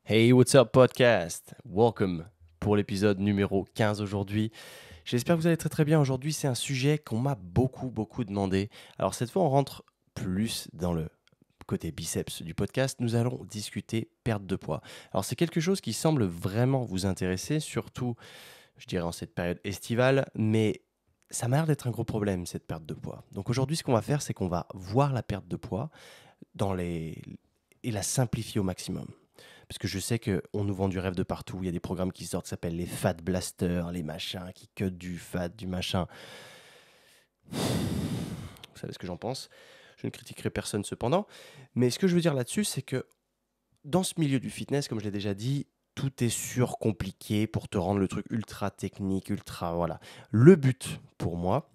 Hey, what's up podcast? Welcome pour l'épisode numéro 15 aujourd'hui. J'espère que vous allez très très bien. Aujourd'hui, c'est un sujet qu'on m'a beaucoup demandé. Alors cette fois, on rentre plus dans le côté biceps du podcast. Nous allons discuter perte de poids. Alors c'est quelque chose qui semble vraiment vous intéresser, surtout, je dirais, en cette période estivale, mais ça m'a l'air d'être un gros problème, cette perte de poids. Donc aujourd'hui, ce qu'on va faire, c'est qu'on va voir la perte de poids et la simplifier au maximum. Parce que je sais qu'on nous vend du rêve de partout. Il y a des programmes qui sortent qui s'appellent les Fat Blasters, les machins, qui cut du fat, du machin. Vous savez ce que j'en pense. Je ne critiquerai personne cependant. Mais ce que je veux dire là-dessus, c'est que dans ce milieu du fitness, comme je l'ai déjà dit, tout est surcompliqué pour te rendre le truc ultra technique, ultra... Voilà. Le but, pour moi,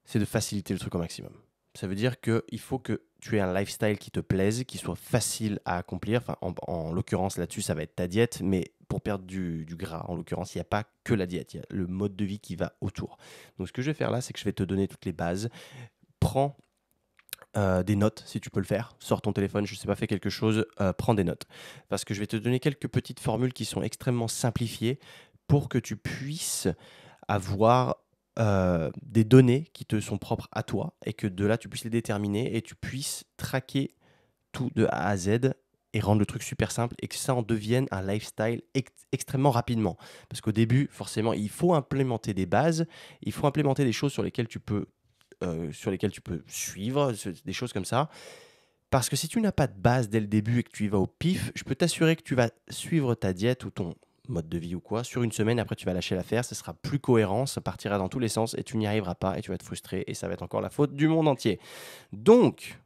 c'est de faciliter le truc au maximum. Ça veut dire qu'il faut que tu aies un lifestyle qui te plaise, qui soit facile à accomplir. Enfin, en l'occurrence, là-dessus, ça va être ta diète, mais pour perdre du gras, en l'occurrence, il n'y a pas que la diète, il y a le mode de vie qui va autour. Donc, ce que je vais faire là, c'est que je vais te donner toutes les bases. Prends des notes si tu peux le faire. Sors ton téléphone, je ne sais pas, fais quelque chose, prends des notes. Parce que je vais te donner quelques petites formules qui sont extrêmement simplifiées pour que tu puisses avoir des données qui te sont propres à toi et que de là, tu puisses les déterminer et tu puisses traquer tout de A à Z et rendre le truc super simple et que ça en devienne un lifestyle extrêmement rapidement. Parce qu'au début, forcément, il faut implémenter des bases, il faut implémenter des choses sur lesquelles tu peux suivre, des choses comme ça. Parce que si tu n'as pas de base dès le début et que tu y vas au pif, je peux t'assurer que tu vas suivre ta diète ou ton mode de vie ou quoi sur une semaine, après tu vas lâcher l'affaire, ce sera plus cohérent, ça partira dans tous les sens et tu n'y arriveras pas et tu vas être frustré et ça va être encore la faute du monde entier. Donc,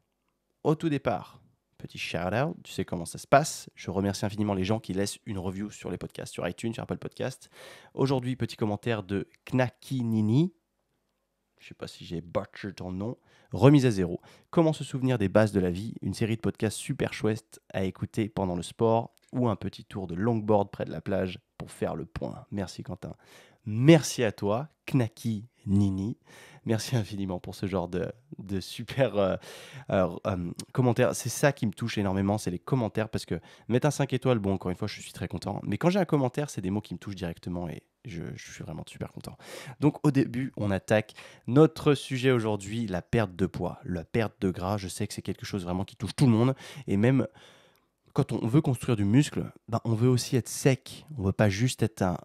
au tout départ, petit shout-out, tu sais comment ça se passe. Je remercie infiniment les gens qui laissent une review sur les podcasts, sur iTunes, sur Apple Podcast. Aujourd'hui, petit commentaire de Knakinini. Je ne sais pas si j'ai butcher ton nom. Remise à zéro. Comment se souvenir des bases de la vie? Une série de podcasts super chouette à écouter pendant le sport ou un petit tour de longboard près de la plage pour faire le point. Merci Quentin. Merci à toi, Knaki Nini. Merci infiniment pour ce genre de super commentaires. C'est ça qui me touche énormément, c'est les commentaires, parce que mettre un 5 étoiles, bon, encore une fois, je suis très content. Mais quand j'ai un commentaire, c'est des mots qui me touchent directement et je suis vraiment super content. Donc au début, on attaque notre sujet aujourd'hui, la perte de poids, la perte de gras. Je sais que c'est quelque chose vraiment qui touche tout le monde. Et même quand on veut construire du muscle, ben, on veut aussi être sec. On ne veut pas juste être un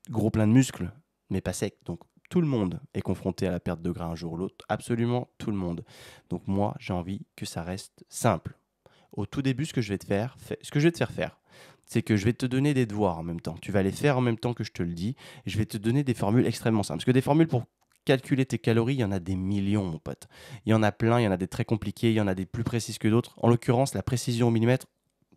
gros plein de muscles, mais pas sec. Donc tout le monde est confronté à la perte de gras un jour ou l'autre. Absolument tout le monde. Donc moi, j'ai envie que ça reste simple. Au tout début, ce que je vais te faire faire, c'est que je vais te donner des devoirs en même temps. Tu vas les faire en même temps que je te le dis. Et je vais te donner des formules extrêmement simples. Parce que des formules pour calculer tes calories, il y en a des millions, mon pote. Il y en a plein, il y en a des très compliquées, il y en a des plus précises que d'autres. En l'occurrence, la précision au millimètre,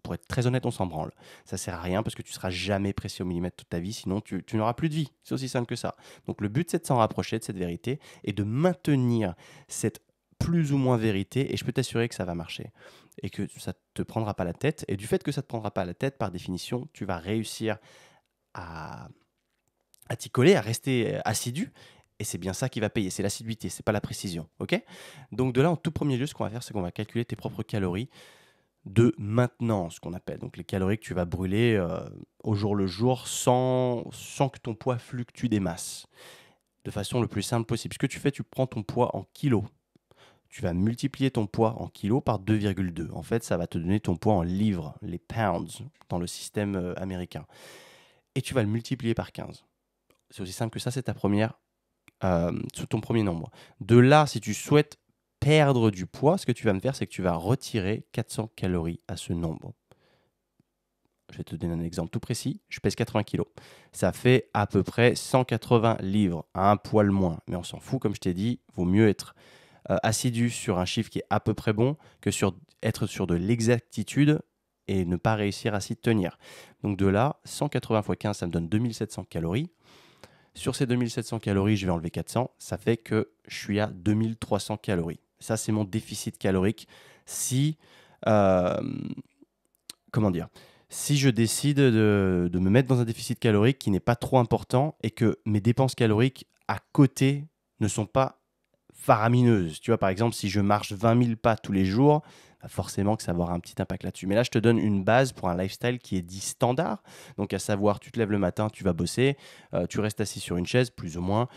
pour être très honnête, on s'en branle. Ça sert à rien parce que tu seras jamais précis au millimètre toute ta vie, sinon tu n'auras plus de vie. C'est aussi simple que ça. Donc le but, c'est de s'en rapprocher de cette vérité et de maintenir cette plus ou moins vérité, et je peux t'assurer que ça va marcher et que ça ne te prendra pas la tête. Et du fait que ça ne te prendra pas la tête, par définition, tu vas réussir à, à t'y coller, à rester assidu. Et c'est bien ça qui va payer, c'est l'assiduité, c'est pas la précision. Ok? Donc de là, en tout premier lieu, ce qu'on va faire, c'est qu'on va calculer tes propres calories de maintenance, qu'on appelle. Donc les calories que tu vas brûler au jour le jour sans que ton poids fluctue des masses. De façon le plus simple possible. Ce que tu fais, tu prends ton poids en kilos. Tu vas multiplier ton poids en kilos par 2,2. En fait, ça va te donner ton poids en livres, les pounds, dans le système américain. Et tu vas le multiplier par 15. C'est aussi simple que ça, c'est ton premier nombre. De là, si tu souhaites perdre du poids, ce que tu vas me faire, c'est que tu vas retirer 400 calories à ce nombre. Je vais te donner un exemple tout précis. Je pèse 80 kilos. Ça fait à peu près 180 livres, à un poil moins. Mais on s'en fout, comme je t'ai dit, vaut mieux être assidu sur un chiffre qui est à peu près bon que être sur de l'exactitude et ne pas réussir à s'y tenir. Donc de là, 180 x 15, ça me donne 2700 calories. Sur ces 2700 calories, je vais enlever 400. Ça fait que je suis à 2300 calories. Ça, c'est mon déficit calorique. Si, euh, comment dire, si je décide de me mettre dans un déficit calorique qui n'est pas trop important et que mes dépenses caloriques à côté ne sont pas faramineuses. Tu vois, par exemple, si je marche 20 000 pas tous les jours, bah forcément que ça va avoir un petit impact là-dessus. Mais là, je te donne une base pour un lifestyle qui est dit standard. Donc, à savoir, tu te lèves le matin, tu vas bosser, tu restes assis sur une chaise, plus ou moins.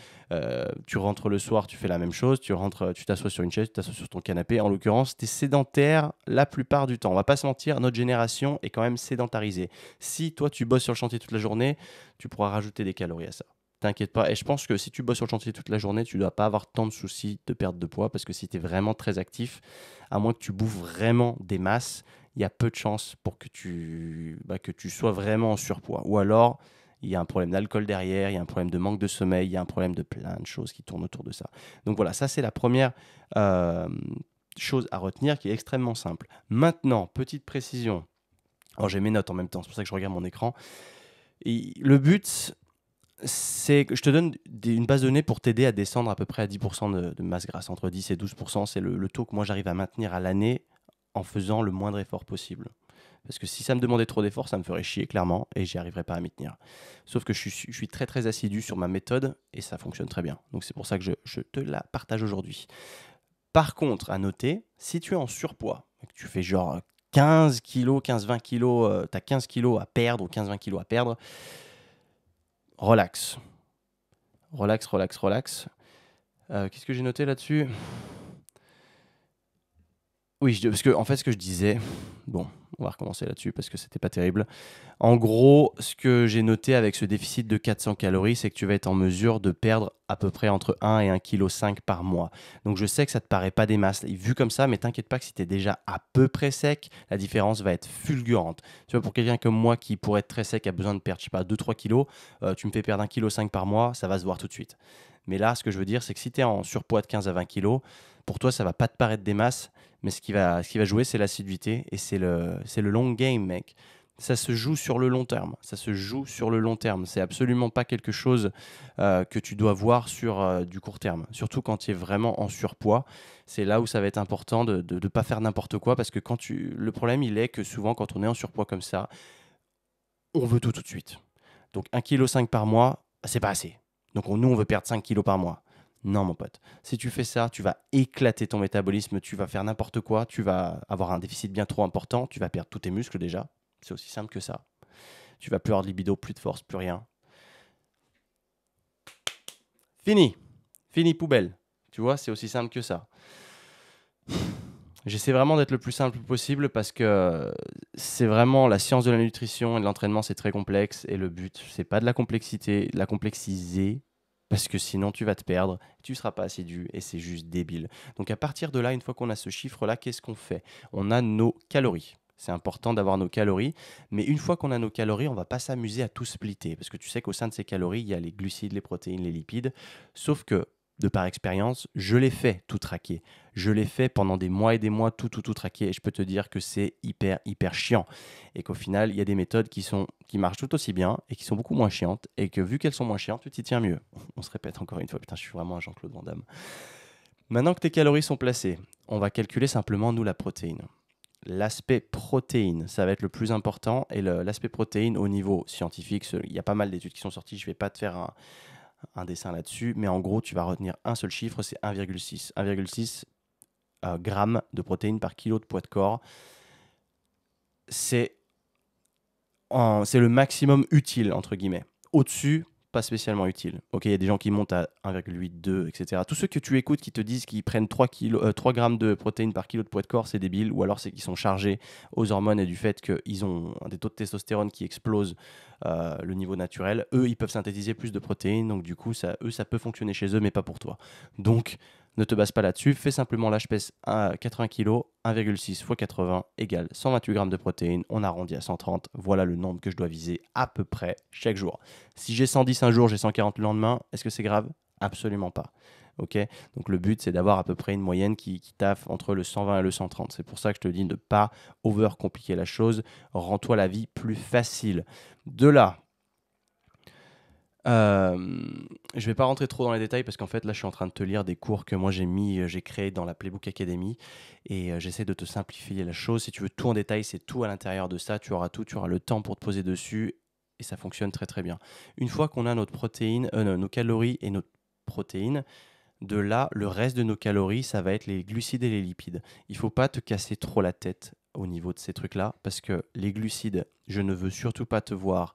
Tu rentres le soir, tu fais la même chose. Tu rentres, tu t'assois sur une chaise, tu t'assois sur ton canapé. En l'occurrence, tu es sédentaire la plupart du temps. On va pas se mentir, notre génération est quand même sédentarisée. Si toi, tu bosses sur le chantier toute la journée, tu pourras rajouter des calories à ça. T'inquiète pas. Et je pense que si tu bosses sur le chantier toute la journée, tu ne dois pas avoir tant de soucis de perte de poids parce que si tu es vraiment très actif, à moins que tu bouffes vraiment des masses, il y a peu de chances pour que tu sois vraiment en surpoids. Ou alors, il y a un problème d'alcool derrière, il y a un problème de manque de sommeil, il y a un problème de plein de choses qui tournent autour de ça. Donc voilà, ça c'est la première euh, chose à retenir qui est extrêmement simple. Maintenant, petite précision. Alors j'ai mes notes en même temps, c'est pour ça que je regarde mon écran. Et le but, c'est que je te donne une base de données pour t'aider à descendre à peu près à 10% de masse grasse. Entre 10 et 12%, c'est le taux que moi j'arrive à maintenir à l'année en faisant le moindre effort possible. Parce que si ça me demandait trop d'efforts, ça me ferait chier clairement et j'y arriverais pas à m'y tenir. Sauf que je suis très très assidu sur ma méthode et ça fonctionne très bien. Donc c'est pour ça que je te la partage aujourd'hui. Par contre, à noter, si tu es en surpoids, que tu fais genre 15 kilos, 15-20 kilos, tu as 15 kilos à perdre ou 15-20 kilos à perdre, relax. Relax, relax, relax. Qu'est-ce que j'ai noté là-dessus? Oui, parce que en fait, ce que je disais, bon, on va recommencer là-dessus parce que c'était pas terrible. En gros, ce que j'ai noté avec ce déficit de 400 calories, c'est que tu vas être en mesure de perdre à peu près entre 1 et 1,5 kg par mois. Donc je sais que ça te paraît pas des masses vu comme ça, mais t'inquiète pas que si tu es déjà à peu près sec, la différence va être fulgurante. Tu vois, pour quelqu'un comme moi qui pourrait être très sec, a besoin de perdre, je sais pas, 2-3 kilos, tu me fais perdre 1,5 kg par mois, ça va se voir tout de suite. Mais là, ce que je veux dire, c'est que si tu es en surpoids de 15 à 20 kilos, pour toi, ça va pas te paraître des masses, mais ce qui va jouer, c'est l'assiduité et c'est le long game, mec. Ça se joue sur le long terme. Ça se joue sur le long terme. C'est absolument pas quelque chose que tu dois voir sur du court terme. Surtout quand tu es vraiment en surpoids. C'est là où ça va être important de ne pas faire n'importe quoi parce que le problème, il est que souvent, quand on est en surpoids comme ça, on veut tout de suite. Donc 1,5 kg par mois, c'est pas assez. Donc nous, on veut perdre 5 kilos par mois. Non, mon pote. Si tu fais ça, tu vas éclater ton métabolisme, tu vas faire n'importe quoi, tu vas avoir un déficit bien trop important, tu vas perdre tous tes muscles déjà. C'est aussi simple que ça. Tu vas plus avoir de libido, plus de force, plus rien. Fini. Fini poubelle. Tu vois, c'est aussi simple que ça. J'essaie vraiment d'être le plus simple possible parce que c'est vraiment la science de la nutrition et de l'entraînement, c'est très complexe et le but, c'est pas de la complexité, de la complexiser parce que sinon tu vas te perdre, tu seras pas assidu et c'est juste débile. Donc à partir de là, une fois qu'on a ce chiffre-là, qu'est-ce qu'on fait? On a nos calories. C'est important d'avoir nos calories, mais une fois qu'on a nos calories, on va pas s'amuser à tout splitter parce que tu sais qu'au sein de ces calories, il y a les glucides, les protéines, les lipides, sauf que de par expérience, je l'ai fait tout traquer. Je l'ai fait pendant des mois et des mois, tout traquer. Et je peux te dire que c'est hyper chiant. Et qu'au final, il y a des méthodes qui marchent tout aussi bien et qui sont beaucoup moins chiantes. Et que vu qu'elles sont moins chiantes, tu t'y tiens mieux. On se répète encore une fois. Putain, je suis vraiment un Jean-Claude Van Damme. Maintenant que tes calories sont placées, on va calculer simplement, nous, la protéine. L'aspect protéine, ça va être le plus important. Et l'aspect protéine au niveau scientifique, il y a pas mal d'études qui sont sorties. Je ne vais pas te faire un dessin là-dessus, mais en gros, tu vas retenir un seul chiffre, c'est 1,6. 1,6 grammes de protéines par kilo de poids de corps. C'est le maximum utile, entre guillemets. Au-dessus, pas spécialement utile. Ok, il y a des gens qui montent à 1,8, 2, etc. Tous ceux que tu écoutes qui te disent qu'ils prennent 3 grammes de protéines par kilo de poids de corps, c'est débile. Ou alors c'est qu'ils sont chargés aux hormones et du fait qu'ils ont des taux de testostérone qui explosent le niveau naturel. Eux, ils peuvent synthétiser plus de protéines. Donc du coup, ça peut fonctionner chez eux, mais pas pour toi. Donc, ne te base pas là-dessus, fais simplement là, je pèse 80 kg, 1,6 x 80 égale 128 grammes de protéines, on arrondit à 130, voilà le nombre que je dois viser à peu près chaque jour. Si j'ai 110 un jour, j'ai 140 le lendemain, est-ce que c'est grave? Absolument pas. Ok, donc le but c'est d'avoir à peu près une moyenne qui taffe entre le 120 et le 130. C'est pour ça que je te dis de ne pas over-compliquer la chose, rends-toi la vie plus facile. De là, je vais pas rentrer trop dans les détails parce qu'en fait là je suis en train de te lire des cours que moi j'ai créé dans la Playbook Academy et j'essaie de te simplifier la chose. Si tu veux tout en détail, c'est tout à l'intérieur de ça. Tu auras tout, tu auras le temps pour te poser dessus et ça fonctionne très très bien. Une fois qu'on a notre protéine, nos calories et notre protéine, De là, le reste de nos calories, ça va être les glucides et les lipides. Il faut pas te casser trop la tête au niveau de ces trucs-là, parce que les glucides, je ne veux surtout pas te voir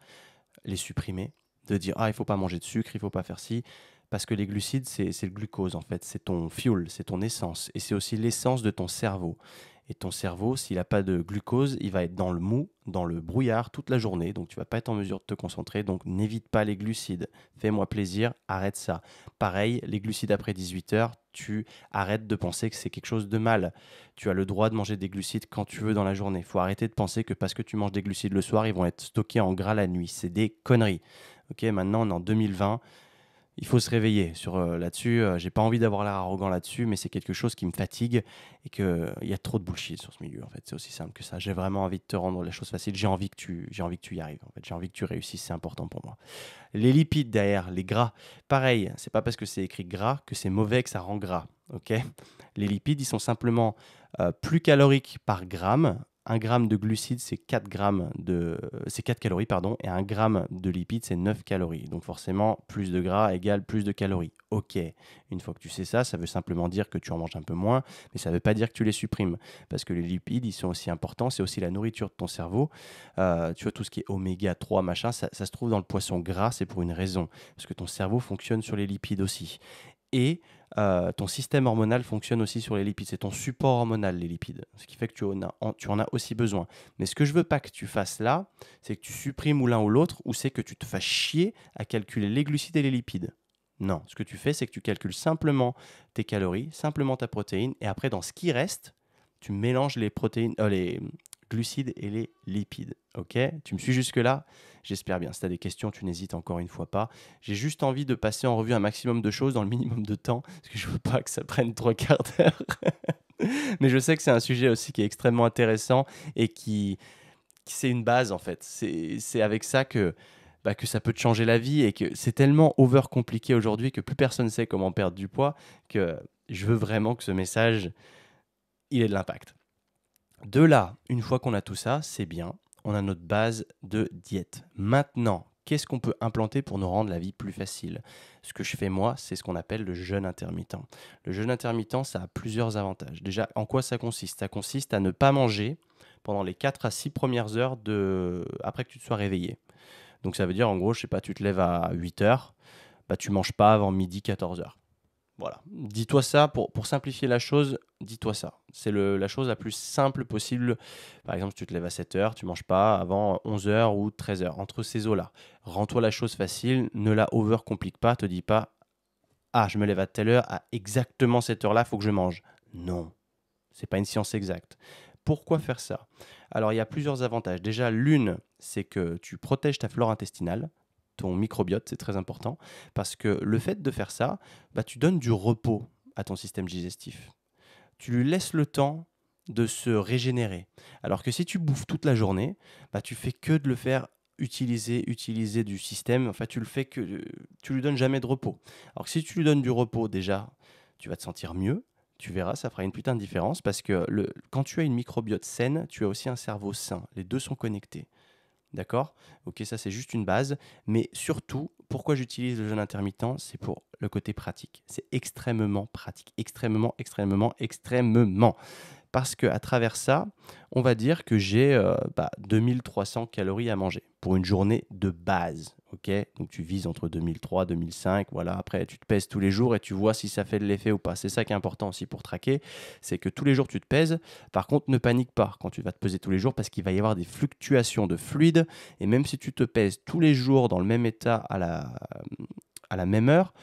les supprimer, de dire ah il faut pas manger de sucre, il faut pas faire ci, parce que les glucides c'est le glucose en fait, c'est ton fuel, c'est ton essence, et c'est aussi l'essence de ton cerveau. Et ton cerveau, s'il n'a pas de glucose, il va être dans le mou, dans le brouillard toute la journée, donc tu vas pas être en mesure de te concentrer, donc n'évite pas les glucides. Fais-moi plaisir, arrête ça. Pareil, les glucides après 18 heures, tu arrêtes de penser que c'est quelque chose de mal. Tu as le droit de manger des glucides quand tu veux dans la journée. Il faut arrêter de penser que parce que tu manges des glucides le soir, ils vont être stockés en gras la nuit. C'est des conneries. Ok, maintenant on est en 2020. Il faut se réveiller sur là-dessus. J'ai pas envie d'avoir l'air arrogant là-dessus, mais c'est quelque chose qui me fatigue et que il y a trop de bullshit sur ce milieu. En fait, c'est aussi simple que ça. J'ai vraiment envie de te rendre la chose facile. J'ai envie que tu y arrives. En fait, j'ai envie que tu réussisses. C'est important pour moi. Les lipides derrière, les gras. Pareil, c'est pas parce que c'est écrit gras que c'est mauvais que ça rend gras. Ok. Les lipides, ils sont simplement plus caloriques par gramme. Un gramme de glucides, c'est 4 calories, pardon, et un gramme de lipides, c'est 9 calories. Donc forcément, plus de gras égale plus de calories. Ok, une fois que tu sais ça, ça veut simplement dire que tu en manges un peu moins, mais ça ne veut pas dire que tu les supprimes, parce que les lipides, ils sont aussi importants, c'est aussi la nourriture de ton cerveau. Tu vois, tout ce qui est oméga 3, machin, ça se trouve dans le poisson gras, c'est pour une raison, parce que ton cerveau fonctionne sur les lipides aussi. Et ton système hormonal fonctionne aussi sur les lipides. C'est ton support hormonal, les lipides. Ce qui fait que tu en as aussi besoin. Mais ce que je veux pas que tu fasses là, c'est que tu supprimes ou l'un ou l'autre, ou c'est que tu te fasses chier à calculer les glucides et les lipides. Non, ce que tu fais, c'est que tu calcules simplement tes calories, simplement ta protéine, et après, dans ce qui reste, tu mélanges les glucides et les lipides. Ok? Tu me suis jusque-là? J'espère bien. Si tu as des questions, tu n'hésites encore une fois pas. J'ai juste envie de passer en revue un maximum de choses dans le minimum de temps, parce que je veux pas que ça prenne 3 quarts d'heure. Mais je sais que c'est un sujet aussi qui est extrêmement intéressant et qui c'est une base en fait. C'est avec ça que ça peut te changer la vie et que c'est tellement over compliqué aujourd'hui que plus personne sait comment perdre du poids que je veux vraiment que ce message, il ait de l'impact. De là, une fois qu'on a tout ça, c'est bien, on a notre base de diète. Maintenant, qu'est-ce qu'on peut implanter pour nous rendre la vie plus facile? Ce que je fais moi, c'est ce qu'on appelle le jeûne intermittent. Le jeûne intermittent, ça a plusieurs avantages. Déjà, en quoi ça consiste? Ça consiste à ne pas manger pendant les 4 à 6 premières heures après que tu te sois réveillé. Donc ça veut dire, en gros, je sais pas, tu te lèves à 8 heures, bah, tu manges pas avant midi, 14 heures. Voilà. Dis-toi ça, pour simplifier la chose, dis-toi ça. C'est la chose la plus simple possible. Par exemple, si tu te lèves à 7 heures, tu ne manges pas avant 11 heures ou 13 heures. Entre ces eaux-là, rends-toi la chose facile, ne la over-complique pas, te dis pas ah, je me lève à telle heure, à exactement cette heure-là, il faut que je mange. Non, c'est pas une science exacte. Pourquoi faire ça? Alors, il y a plusieurs avantages. Déjà, l'une, c'est que tu protèges ta flore intestinale, ton microbiote, c'est très important, parce que le fait de faire ça, bah, tu donnes du repos à ton système digestif. Tu lui laisses le temps de se régénérer. Alors que si tu bouffes toute la journée, bah, tu fais que de le faire utiliser du système. Enfin, tu le fais que tu lui donnes jamais de repos. Alors que si tu lui donnes du repos, déjà, tu vas te sentir mieux. Tu verras, ça fera une putain de différence parce que quand tu as une microbiote saine, tu as aussi un cerveau sain. Les deux sont connectés. D'accord? Ok, ça c'est juste une base. Mais surtout, pourquoi j'utilise le jeûne intermittent? C'est pour le côté pratique. C'est extrêmement pratique. Extrêmement, extrêmement, extrêmement. Parce qu'à travers ça, on va dire que j'ai 2300 calories à manger pour une journée de base. Ok, donc tu vises entre 2003 2005. Voilà, après tu te pèses tous les jours et tu vois si ça fait de l'effet ou pas. C'est ça qui est important aussi pour traquer. C'est que tous les jours tu te pèses. Par contre, ne panique pas quand tu vas te peser tous les jours parce qu'il va y avoir des fluctuations de fluide. Et même si tu te pèses tous les jours dans le même état à la même heure,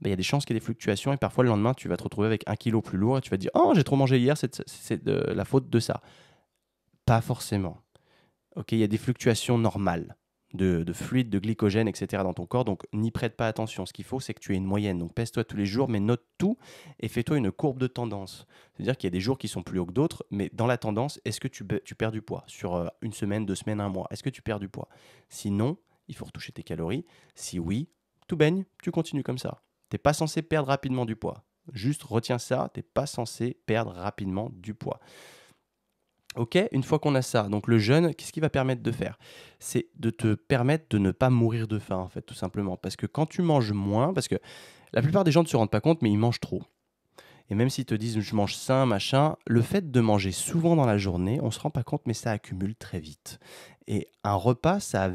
bah, il y a des chances qu'il y ait des fluctuations et parfois le lendemain, tu vas te retrouver avec 1 kilo plus lourd et tu vas te dire oh, j'ai trop mangé hier, c'est de la faute de ça. Pas forcément. Ok, il y a des fluctuations normales de fluide, de glycogène, etc. dans ton corps, donc n'y prête pas attention. Ce qu'il faut, c'est que tu aies une moyenne. Donc pèse-toi tous les jours, mais note tout et fais-toi une courbe de tendance. C'est-à-dire qu'il y a des jours qui sont plus hauts que d'autres, mais dans la tendance, est-ce que tu perds du poids sur une semaine, 2 semaines, un mois? Est-ce que tu perds du poids? Sinon, il faut retoucher tes calories. Si oui, tout baigne, tu continues comme ça. T'es pas censé perdre rapidement du poids. Juste retiens ça, t'es pas censé perdre rapidement du poids. Ok, une fois qu'on a ça, donc le jeûne, qu'est-ce qu'il va permettre de faire? C'est de te permettre de ne pas mourir de faim, en fait, tout simplement. Parce que quand tu manges moins, parce que La plupart des gens ne se rendent pas compte, mais ils mangent trop. Et même s'ils te disent je mange sain, machin, le fait de manger souvent dans la journée, on se rend pas compte, mais ça accumule très vite. Et un repas, ça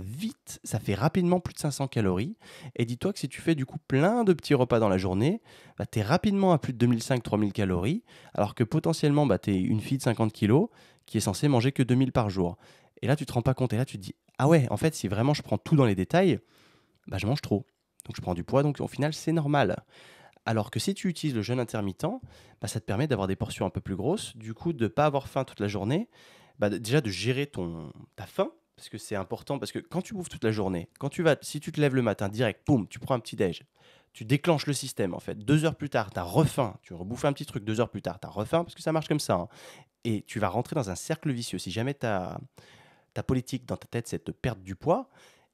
fait rapidement plus de 500 calories. Et dis-toi que si tu fais du coup plein de petits repas dans la journée, bah, tu es rapidement à plus de 2500-3000 calories, alors que potentiellement, bah, tu es une fille de 50 kilos qui est censée manger que 2000 par jour. Et là, tu te rends pas compte. Et là, tu te dis, ah ouais, en fait, si vraiment je prends tout dans les détails, bah, je mange trop. Donc je prends du poids, donc au final, c'est normal. Alors que si tu utilises le jeûne intermittent, bah, ça te permet d'avoir des portions un peu plus grosses, du coup de ne pas avoir faim toute la journée, bah, déjà de gérer ta faim, parce que c'est important, parce que quand tu bouffes toute la journée, si tu te lèves le matin direct, boum, tu prends un petit déj, tu déclenches le système en fait, 2 heures plus tard, tu as refaim, tu rebouffes un petit truc, 2 heures plus tard, tu as refaim, parce que ça marche comme ça, hein. Et tu vas rentrer dans un cercle vicieux. Si jamais ta politique dans ta tête, c'est de perdre du poids,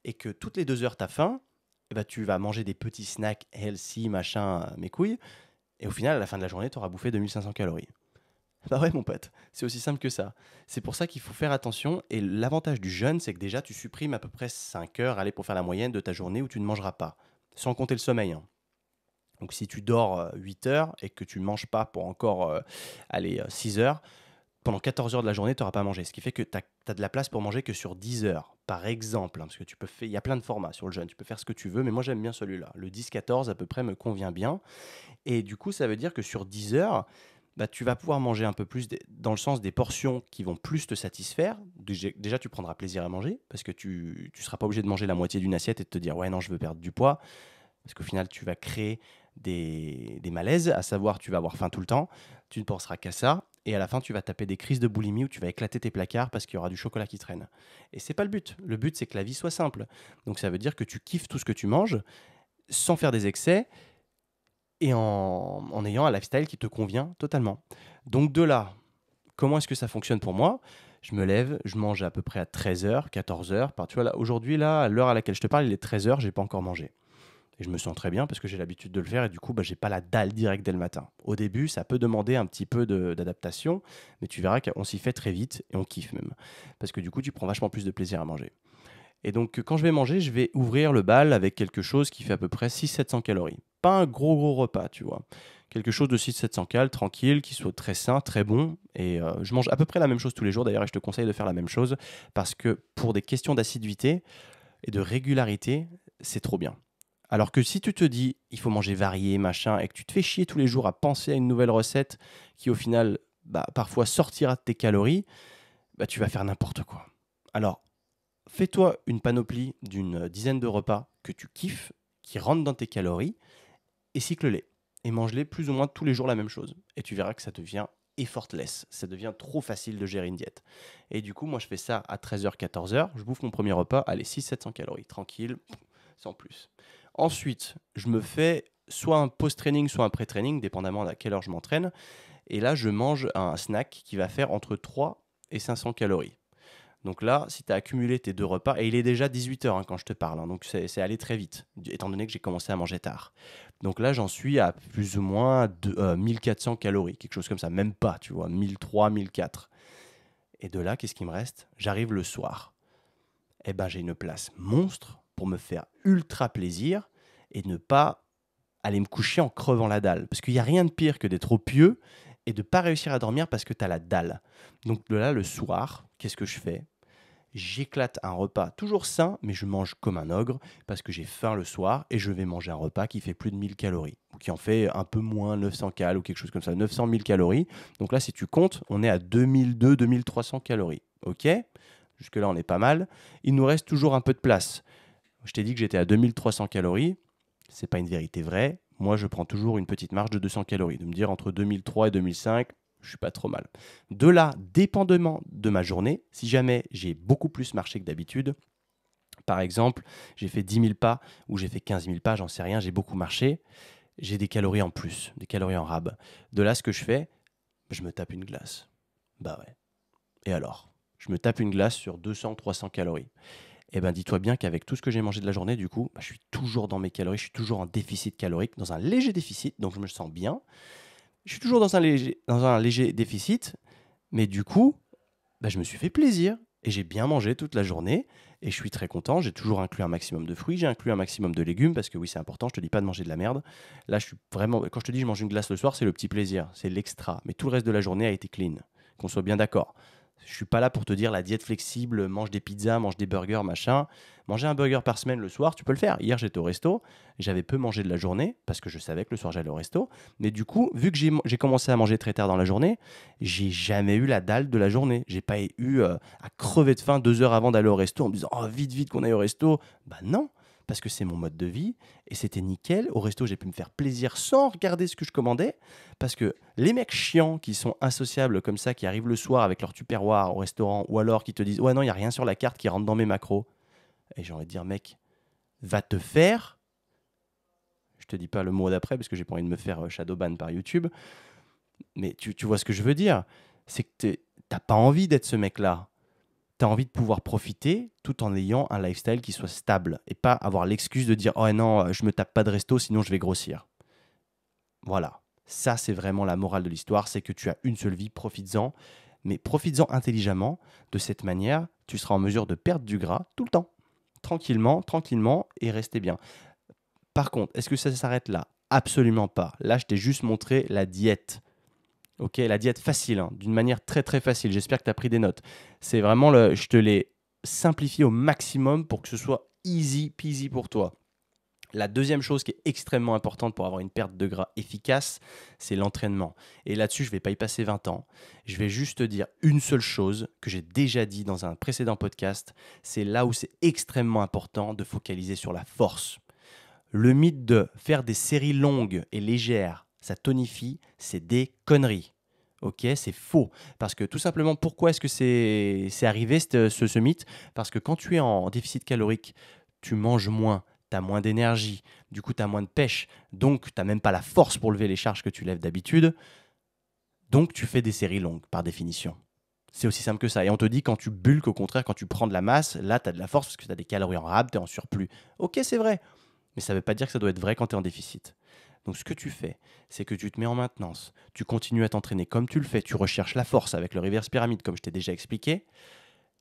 et que toutes les 2 heures, tu as faim, eh ben, tu vas manger des petits snacks healthy, machin, mes couilles, et au final, à la fin de la journée, tu auras bouffé 2500 calories. Bah ouais, mon pote, c'est aussi simple que ça. C'est pour ça qu'il faut faire attention. Et l'avantage du jeûne, c'est que déjà, tu supprimes à peu près 5 heures, allez, pour faire la moyenne de ta journée où tu ne mangeras pas. Sans compter le sommeil, hein. Donc si tu dors 8 heures et que tu ne manges pas pour encore 6 heures, pendant 14 heures de la journée, tu n'auras pas mangé. Ce qui fait que tu as de la place pour manger que sur 10 heures, par exemple, hein, parce que il y a plein de formats sur le jeûne, tu peux faire ce que tu veux, mais moi j'aime bien celui-là. Le 10-14 à peu près me convient bien. Et du coup, ça veut dire que sur 10 heures, bah, tu vas pouvoir manger un peu plus dans le sens des portions qui vont plus te satisfaire. Déjà, tu prendras plaisir à manger parce que tu ne seras pas obligé de manger la moitié d'une assiette et de te dire ouais, non, je veux perdre du poids. Parce qu'au final, tu vas créer des malaises, à savoir, tu vas avoir faim tout le temps, tu ne penseras qu'à ça, et à la fin, tu vas taper des crises de boulimie où tu vas éclater tes placards parce qu'il y aura du chocolat qui traîne. Et c'est pas le but. Le but, c'est que la vie soit simple. Donc ça veut dire que tu kiffes tout ce que tu manges sans faire des excès et en ayant un lifestyle qui te convient totalement. Donc de là, comment est-ce que ça fonctionne pour moi? Je me lève, je mange à peu près à 13 heures, 14 heures. Tu vois, là, aujourd'hui, là, à l'heure à laquelle je te parle, il est 13 heures, j'ai pas encore mangé. Et je me sens très bien parce que j'ai l'habitude de le faire et du coup, bah, j'ai pas la dalle directe dès le matin. Au début, ça peut demander un petit peu d'adaptation, mais tu verras qu'on s'y fait très vite et on kiffe même. Parce que du coup, tu prends vachement plus de plaisir à manger. Et donc, quand je vais manger, je vais ouvrir le bal avec quelque chose qui fait à peu près 600-700 calories. Pas un gros repas, tu vois. Quelque chose de 600-700 calories, tranquille, qui soit très sain, très bon. Et je mange à peu près la même chose tous les jours d'ailleurs et je te conseille de faire la même chose parce que pour des questions d'assiduité et de régularité, c'est trop bien. Alors que si tu te dis, il faut manger varié, machin, et que tu te fais chier tous les jours à penser à une nouvelle recette qui, au final, bah, parfois sortira de tes calories, bah, tu vas faire n'importe quoi. Alors, fais-toi une panoplie d'une dizaine de repas que tu kiffes, qui rentrent dans tes calories, et cycle-les. Et mange-les plus ou moins tous les jours la même chose. Et tu verras que ça devient effortless. Ça devient trop facile de gérer une diète. Et du coup, moi, je fais ça à 13h, 14h. Je bouffe mon premier repas, allez, 600-700 calories, tranquille, sans plus. Ensuite, je me fais soit un post-training, soit un pré-training, dépendamment à quelle heure je m'entraîne. Et là, je mange un snack qui va faire entre 3 et 500 calories. Donc là, si tu as accumulé tes 2 repas, et il est déjà 18 h quand je te parle, hein, donc c'est allé très vite, étant donné que j'ai commencé à manger tard. Donc là, j'en suis à plus ou moins 1400 calories, quelque chose comme ça, même pas, tu vois, 1300, 1400. Et de là, qu'est-ce qui me reste? J'arrive le soir. Eh ben, j'ai une place monstre pour me faire ultra plaisir et ne pas aller me coucher en crevant la dalle. Parce qu'il n'y a rien de pire que d'être trop pieux et de ne pas réussir à dormir parce que tu as la dalle. Donc de là, le soir, qu'est-ce que je fais? J'éclate un repas toujours sain, mais je mange comme un ogre parce que j'ai faim le soir et je vais manger un repas qui fait plus de 1000 calories ou qui en fait un peu moins 900 calories ou quelque chose comme ça, 900 000 calories. Donc là, si tu comptes, on est à 2200-2300 calories. Ok? Jusque-là, on est pas mal. Il nous reste toujours un peu de place. Je t'ai dit que j'étais à 2300 calories. C'est pas une vérité vraie. Moi, je prends toujours une petite marge de 200 calories. De me dire entre 2003 et 2005, je suis pas trop mal. De là, dépendamment de ma journée, si jamais j'ai beaucoup plus marché que d'habitude, par exemple, j'ai fait 10 000 pas ou j'ai fait 15 000 pas, j'en sais rien, j'ai beaucoup marché, j'ai des calories en plus, des calories en rab. De là, ce que je fais, je me tape une glace. Bah ouais. Et alors? Je me tape une glace sur 200-300 calories. Eh ben, dis-toi bien qu'avec tout ce que j'ai mangé de la journée, du coup, bah, je suis toujours dans mes calories, je suis toujours en déficit calorique, dans un léger déficit, donc je me sens bien. Je suis toujours dans un léger déficit, mais du coup, bah, je me suis fait plaisir. Et j'ai bien mangé toute la journée et je suis très content. J'ai toujours inclus un maximum de fruits, j'ai inclus un maximum de légumes parce que oui, c'est important. Je te dis pas de manger de la merde. Là, je suis vraiment. Quand je te dis je mange une glace le soir, c'est le petit plaisir, c'est l'extra. Mais tout le reste de la journée a été clean. Qu'on soit bien d'accord. Je suis pas là pour te dire la diète flexible, mange des pizzas, mange des burgers, machin. Manger un burger par semaine le soir, tu peux le faire. Hier, j'étais au resto, j'avais peu mangé de la journée parce que je savais que le soir j'allais au resto. Mais du coup, vu que j'ai commencé à manger très tard dans la journée, j'ai jamais eu la dalle de la journée. J'ai pas eu à crever de faim 2 heures avant d'aller au resto en me disant oh vite vite qu'on aille au resto. Bah non, parce que c'est mon mode de vie et c'était nickel. Au resto, j'ai pu me faire plaisir sans regarder ce que je commandais parce que les mecs chiants qui sont insociables comme ça, qui arrivent le soir avec leur tupperware au restaurant ou alors qui te disent ouais non, il y a rien sur la carte qui rentre dans mes macros. Et j'ai envie de dire mec, va te faire. Je te dis pas le mot d'après parce que j'ai pas envie de me faire shadowban par YouTube. Mais tu vois ce que je veux dire. C'est que t'as pas envie d'être ce mec-là. Tu as envie de pouvoir profiter tout en ayant un lifestyle qui soit stable et pas avoir l'excuse de dire oh non, je me tape pas de resto sinon je vais grossir. Voilà. Ça, c'est vraiment la morale de l'histoire, c'est que tu as une seule vie, profites-en, mais profites-en intelligemment. De cette manière, tu seras en mesure de perdre du gras tout le temps, tranquillement, tranquillement, et restez bien. Par contre, est-ce que ça s'arrête là? Absolument pas. Là, je t'ai juste montré la diète. Ok, la diète facile, hein, d'une manière très très facile. J'espère que tu as pris des notes. C'est vraiment je te l'ai simplifié au maximum pour que ce soit easy peasy pour toi. La deuxième chose qui est extrêmement importante pour avoir une perte de gras efficace, c'est l'entraînement. Et là-dessus, je ne vais pas y passer 20 ans. Je vais juste te dire une seule chose que j'ai déjà dit dans un précédent podcast. C'est là où c'est extrêmement important de focaliser sur la force. Le mythe de faire des séries longues et légères, ça tonifie, c'est des conneries. Ok, c'est faux. Parce que tout simplement, pourquoi est-ce que c'est arrivé ce mythe? Parce que quand tu es en déficit calorique, tu manges moins, tu as moins d'énergie, du coup tu as moins de pêche, donc tu n'as même pas la force pour lever les charges que tu lèves d'habitude, donc tu fais des séries longues par définition. C'est aussi simple que ça. Et on te dit quand tu bulques, au contraire, quand tu prends de la masse, là tu as de la force parce que tu as des calories en rab, tu es en surplus. Ok, c'est vrai. Mais ça ne veut pas dire que ça doit être vrai quand tu es en déficit. Donc ce que tu fais, c'est que tu te mets en maintenance, tu continues à t'entraîner comme tu le fais, tu recherches la force avec le reverse pyramide comme je t'ai déjà expliqué,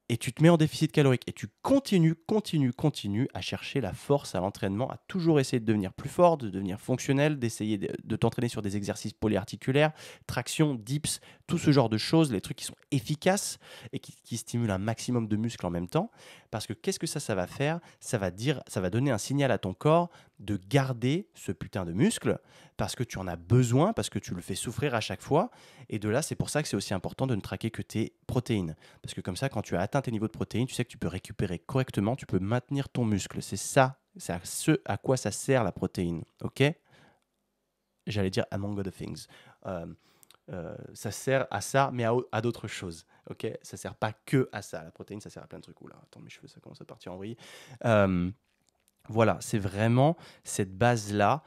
et tu te mets en déficit calorique et tu continues à chercher la force à l'entraînement, à toujours essayer de devenir plus fort, de devenir fonctionnel, d'essayer de t'entraîner sur des exercices polyarticulaires, traction, dips, tout ce genre de choses, les trucs qui sont efficaces et qui stimulent un maximum de muscles en même temps. Parce que qu'est-ce que ça va faire? Ça va donner un signal à ton corps de garder ce putain de muscle parce que tu en as besoin, parce que tu le fais souffrir à chaque fois. Et de là, c'est pour ça que c'est aussi important de ne traquer que tes protéines. Parce que comme ça, quand tu as atteint tes niveaux de protéines, tu sais que tu peux récupérer correctement, tu peux maintenir ton muscle. C'est ça, c'est à ce à quoi ça sert la protéine. Ok? J'allais dire among other things. Euh, ça sert à ça, mais à d'autres choses. Ok? Ça sert pas que à ça. La protéine, ça sert à plein de trucs. Oula, attends, mes cheveux, ça commence à partir en vrille. Euh, voilà, c'est vraiment cette base-là,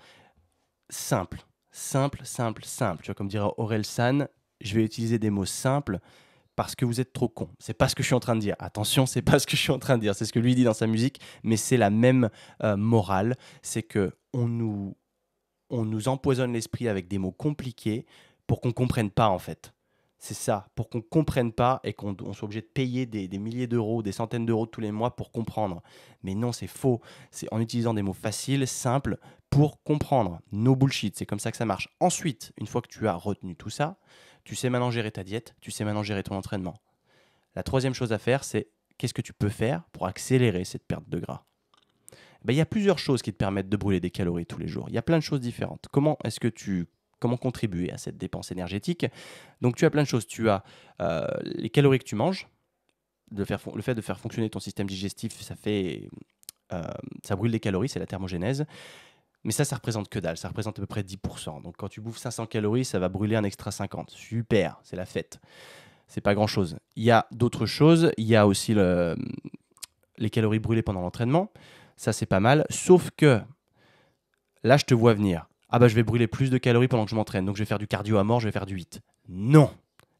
simple, simple. Tu vois, comme dirait Aurel San, je vais utiliser des mots simples parce que vous êtes trop con. C'est pas ce que je suis en train de dire. Attention, c'est pas ce que je suis en train de dire. C'est ce que lui dit dans sa musique, mais c'est la même morale. C'est que on nous empoisonne l'esprit avec des mots compliqués pour qu'on comprenne pas en fait. C'est ça, pour qu'on comprenne pas et qu'on soit obligé de payer des milliers d'euros, des centaines d'euros tous les mois pour comprendre. Mais non, c'est faux. C'est en utilisant des mots faciles, simples, pour comprendre. No bullshit, c'est comme ça que ça marche. Ensuite, une fois que tu as retenu tout ça, tu sais maintenant gérer ta diète, tu sais maintenant gérer ton entraînement. La troisième chose à faire, c'est qu'est-ce que tu peux faire pour accélérer cette perte de gras? Ben, il y a plusieurs choses qui te permettent de brûler des calories tous les jours. Il y a plein de choses différentes. Comment contribuer à cette dépense énergétique? Donc tu as plein de choses. Tu as les calories que tu manges, le fait de faire fonctionner ton système digestif, ça brûle des calories, c'est la thermogénèse. Mais ça représente que dalle, ça représente à peu près 10%. Donc quand tu bouffes 500 calories, ça va brûler un extra 50. Super, c'est la fête. C'est pas grand-chose. Il y a d'autres choses, il y a aussi les calories brûlées pendant l'entraînement. Ça, c'est pas mal. Sauf que là, je te vois venir. Ah bah, je vais brûler plus de calories pendant que je m'entraîne. Donc, je vais faire du cardio à mort, je vais faire du HIIT. Non.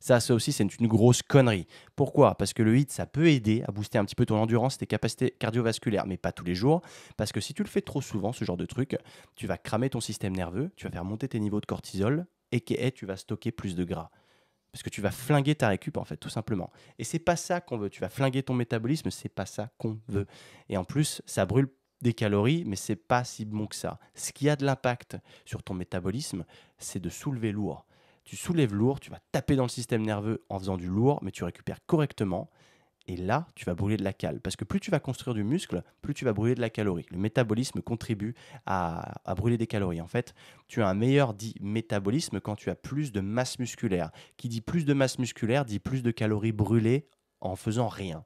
Ça aussi, c'est une grosse connerie. Pourquoi? Parce que le HIIT, ça peut aider à booster un petit peu ton endurance, tes capacités cardiovasculaires, mais pas tous les jours. Parce que si tu le fais trop souvent, ce genre de truc, tu vas cramer ton système nerveux, tu vas faire monter tes niveaux de cortisol, et tu vas stocker plus de gras. Parce que tu vas flinguer ta récup, en fait, tout simplement. Et c'est pas ça qu'on veut. Tu vas flinguer ton métabolisme, c'est pas ça qu'on veut. Et en plus, ça brûle des calories, mais c'est pas si bon que ça. Ce qui a de l'impact sur ton métabolisme, c'est de soulever lourd. Tu soulèves lourd, tu vas taper dans le système nerveux en faisant du lourd, mais tu récupères correctement. Et là, tu vas brûler de la cale. Parce que plus tu vas construire du muscle, plus tu vas brûler de la calorie. Le métabolisme contribue à brûler des calories. En fait, tu as un meilleur dit métabolisme quand tu as plus de masse musculaire. Qui dit plus de masse musculaire dit plus de calories brûlées en faisant rien.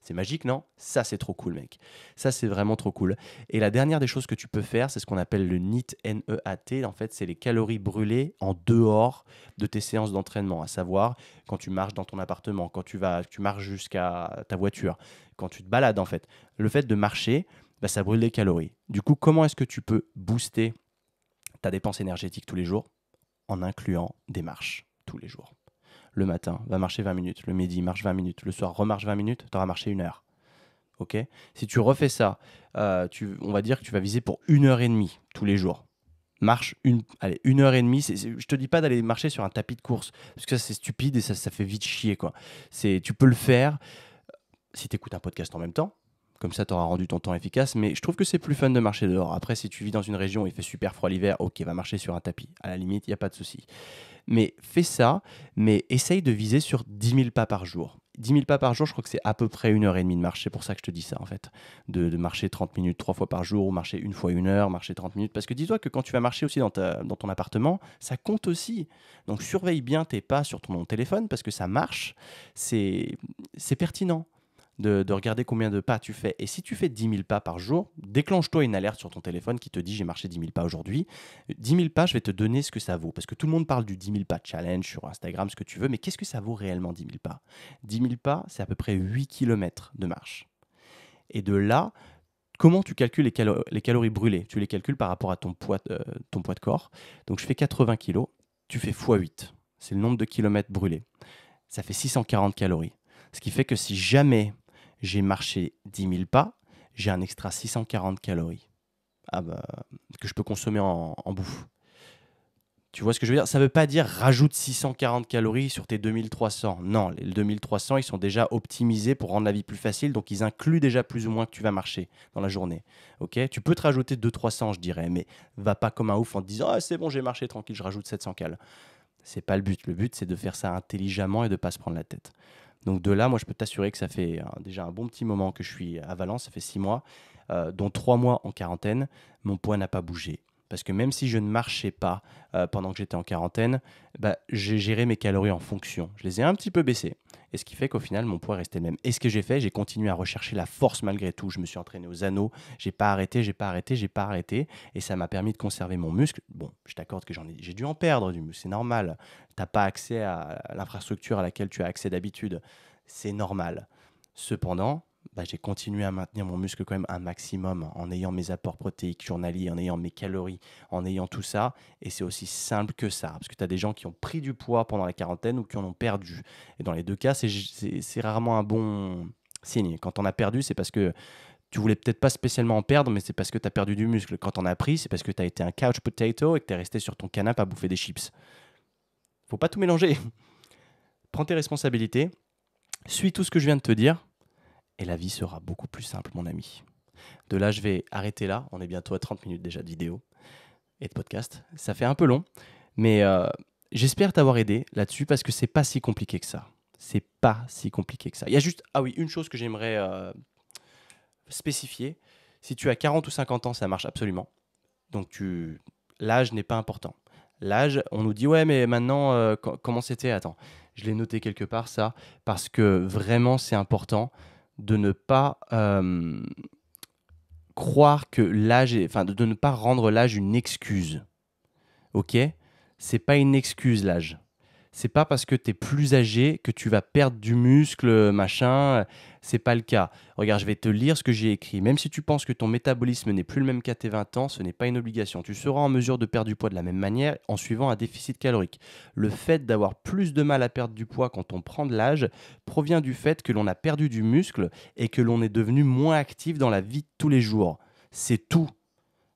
C'est magique, non? Ça, c'est trop cool, mec. Ça, c'est vraiment trop cool. Et la dernière des choses que tu peux faire, c'est ce qu'on appelle le NEAT, N-E-A-T. En fait, c'est les calories brûlées en dehors de tes séances d'entraînement, à savoir quand tu marches dans ton appartement, quand tu marches jusqu'à ta voiture, quand tu te balades, en fait. Le fait de marcher, bah, ça brûle des calories. Du coup, comment est-ce que tu peux booster ta dépense énergétique tous les jours? En incluant des marches tous les jours. Le matin, va marcher 20 minutes. Le midi, marche 20 minutes. Le soir, remarche 20 minutes. Tu auras marché 1 heure. Ok. Si tu refais ça, on va dire que tu vas viser pour 1 heure et demie tous les jours. Marche allez, 1 heure et demie. Je te dis pas d'aller marcher sur un tapis de course, parce que ça, c'est stupide et ça fait vite chier, quoi. Tu peux le faire si tu écoutes un podcast en même temps. Comme ça, tu auras rendu ton temps efficace. Mais je trouve que c'est plus fun de marcher dehors. Après, si tu vis dans une région où il fait super froid l'hiver, ok, va marcher sur un tapis. À la limite, il n'y a pas de souci. Mais fais ça, mais essaye de viser sur 10 000 pas par jour. 10 000 pas par jour, je crois que c'est à peu près 1 heure et demie de marche. C'est pour ça que je te dis ça, en fait. De marcher 30 minutes 3 fois par jour, ou marcher une fois 1 heure, marcher 30 minutes. Parce que dis-toi que quand tu vas marcher aussi dans ton appartement, ça compte aussi. Donc surveille bien tes pas sur ton téléphone, parce que ça marche. C'est pertinent de regarder combien de pas tu fais. Et si tu fais 10 000 pas par jour, déclenche-toi une alerte sur ton téléphone qui te dit j'ai marché 10 000 pas aujourd'hui. 10 000 pas, je vais te donner ce que ça vaut. Parce que tout le monde parle du 10 000 pas challenge sur Instagram, ce que tu veux, mais qu'est-ce que ça vaut réellement 10 000 pas? 10 000 pas, c'est à peu près 8 km de marche. Et de là, comment tu calcules les calories brûlées? Tu les calcules par rapport à ton poids de corps. Donc je fais 80 kg, tu fais x8. C'est le nombre de kilomètres brûlés. Ça fait 640 calories. Ce qui fait que si jamais j'ai marché 10 000 pas, j'ai un extra 640 calories que je peux consommer en bouffe. Tu vois ce que je veux dire? Ça ne veut pas dire rajoute 640 calories sur tes 2300. Non, les 2300, ils sont déjà optimisés pour rendre la vie plus facile, donc ils incluent déjà plus ou moins que tu vas marcher dans la journée. Ok, tu peux te rajouter 200-300, je dirais, mais va pas comme un ouf en te disant ah, c'est bon, j'ai marché tranquille, je rajoute 700 calories. C'est pas le but. Le but, c'est de faire ça intelligemment et de ne pas se prendre la tête. Donc de là, moi, je peux t'assurer que ça fait déjà un bon petit moment que je suis à Valence, ça fait 6 mois, dont 3 mois en quarantaine. Mon poids n'a pas bougé. Parce que même si je ne marchais pas pendant que j'étais en quarantaine, j'ai géré mes calories en fonction. Je les ai un petit peu baissées. Et ce qui fait qu'au final, mon poids restait le même. Et ce que j'ai fait, j'ai continué à rechercher la force malgré tout. Je me suis entraîné aux anneaux. J'ai pas arrêté. Et ça m'a permis de conserver mon muscle. Bon, je t'accorde que j'ai dû en perdre du muscle. C'est normal. T'as pas accès à l'infrastructure à laquelle tu as accès d'habitude. C'est normal. Cependant, j'ai continué à maintenir mon muscle quand même un maximum en ayant mes apports protéiques journaliers, en ayant mes calories, en ayant tout ça. Et c'est aussi simple que ça. Parce que tu as des gens qui ont pris du poids pendant la quarantaine ou qui en ont perdu. Et dans les deux cas, c'est rarement un bon signe. Quand on a perdu, c'est parce que tu voulais peut-être pas spécialement en perdre, mais c'est parce que tu as perdu du muscle. Quand on a pris, c'est parce que tu as été un couch potato et que tu es resté sur ton canapé à bouffer des chips. Faut pas tout mélanger. Prends tes responsabilités, suis tout ce que je viens de te dire, et la vie sera beaucoup plus simple, mon ami. De là, je vais arrêter là. On est bientôt à 30 minutes déjà de vidéo et de podcast. Ça fait un peu long, mais j'espère t'avoir aidé là-dessus parce que c'est pas si compliqué que ça. C'est pas si compliqué que ça. Il y a juste, une chose que j'aimerais spécifier. Si tu as 40 ou 50 ans, ça marche absolument. Donc l'âge n'est pas important. L'âge, on nous dit ouais, mais maintenant, comment c'était? Attends, je l'ai noté quelque part ça, parce que vraiment c'est important de ne pas croire que de ne pas rendre l'âge une excuse. Ok? C'est pas une excuse l'âge. C'est pas parce que tu es plus âgé que tu vas perdre du muscle, machin. C'est pas le cas. Regarde, je vais te lire ce que j'ai écrit. Même si tu penses que ton métabolisme n'est plus le même qu'à tes 20 ans, ce n'est pas une obligation. Tu seras en mesure de perdre du poids de la même manière en suivant un déficit calorique. Le fait d'avoir plus de mal à perdre du poids quand on prend de l'âge provient du fait que l'on a perdu du muscle et que l'on est devenu moins actif dans la vie de tous les jours. C'est tout.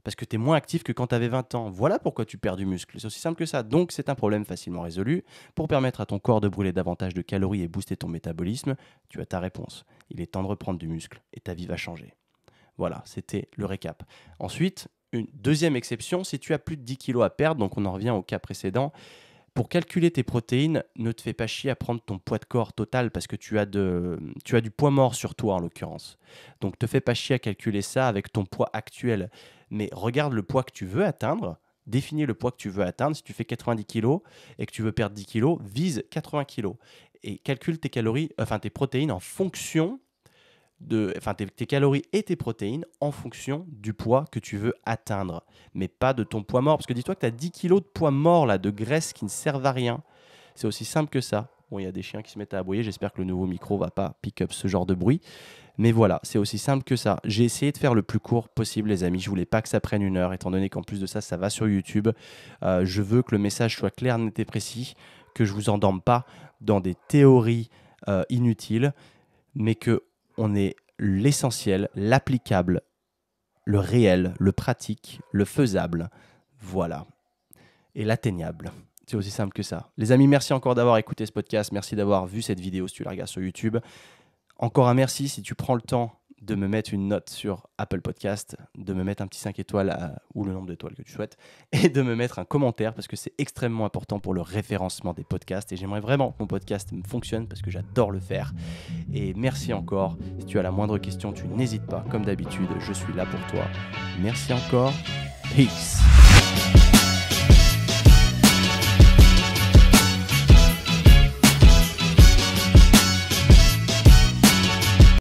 parce que tu es moins actif que quand tu avais 20 ans. Voilà pourquoi tu perds du muscle. C'est aussi simple que ça. Donc, c'est un problème facilement résolu. Pour permettre à ton corps de brûler davantage de calories et booster ton métabolisme, tu as ta réponse. Il est temps de reprendre du muscle et ta vie va changer. Voilà, c'était le récap. Ensuite, une deuxième exception, si tu as plus de 10 kilos à perdre, donc on en revient au cas précédent, pour calculer tes protéines, ne te fais pas chier à prendre ton poids de corps total parce que tu as du poids mort sur toi en l'occurrence. Donc te fais pas chier à calculer ça avec ton poids actuel. Mais regarde le poids que tu veux atteindre, définis le poids que tu veux atteindre. Si tu fais 90 kg et que tu veux perdre 10 kg, vise 80 kg. Et calcule tes protéines en fonction tes calories et tes protéines en fonction du poids que tu veux atteindre, mais pas de ton poids mort. Parce que dis-toi que tu as 10 kilos de poids mort, là, de graisse qui ne servent à rien. C'est aussi simple que ça. Bon, il y a des chiens qui se mettent à aboyer. J'espère que le nouveau micro va pas pick up ce genre de bruit. Mais voilà, c'est aussi simple que ça. J'ai essayé de faire le plus court possible, les amis. Je voulais pas que ça prenne 1 heure, étant donné qu'en plus de ça, ça va sur YouTube. Je veux que le message soit clair, net et précis, que je vous endorme pas dans des théories inutiles, mais que on est l'essentiel, l'applicable, le réel, le pratique, le faisable, voilà, et l'atteignable. C'est aussi simple que ça. Les amis, merci encore d'avoir écouté ce podcast, merci d'avoir vu cette vidéo si tu la regardes sur YouTube. Encore un merci si tu prends le temps de me mettre une note sur Apple Podcast, de me mettre un petit 5 étoiles ou le nombre d'étoiles que tu souhaites, et de me mettre un commentaire parce que c'est extrêmement important pour le référencement des podcasts. Et j'aimerais vraiment que mon podcast fonctionne parce que j'adore le faire. Et merci encore. Si tu as la moindre question, tu n'hésites pas. Comme d'habitude, je suis là pour toi. Merci encore. Peace.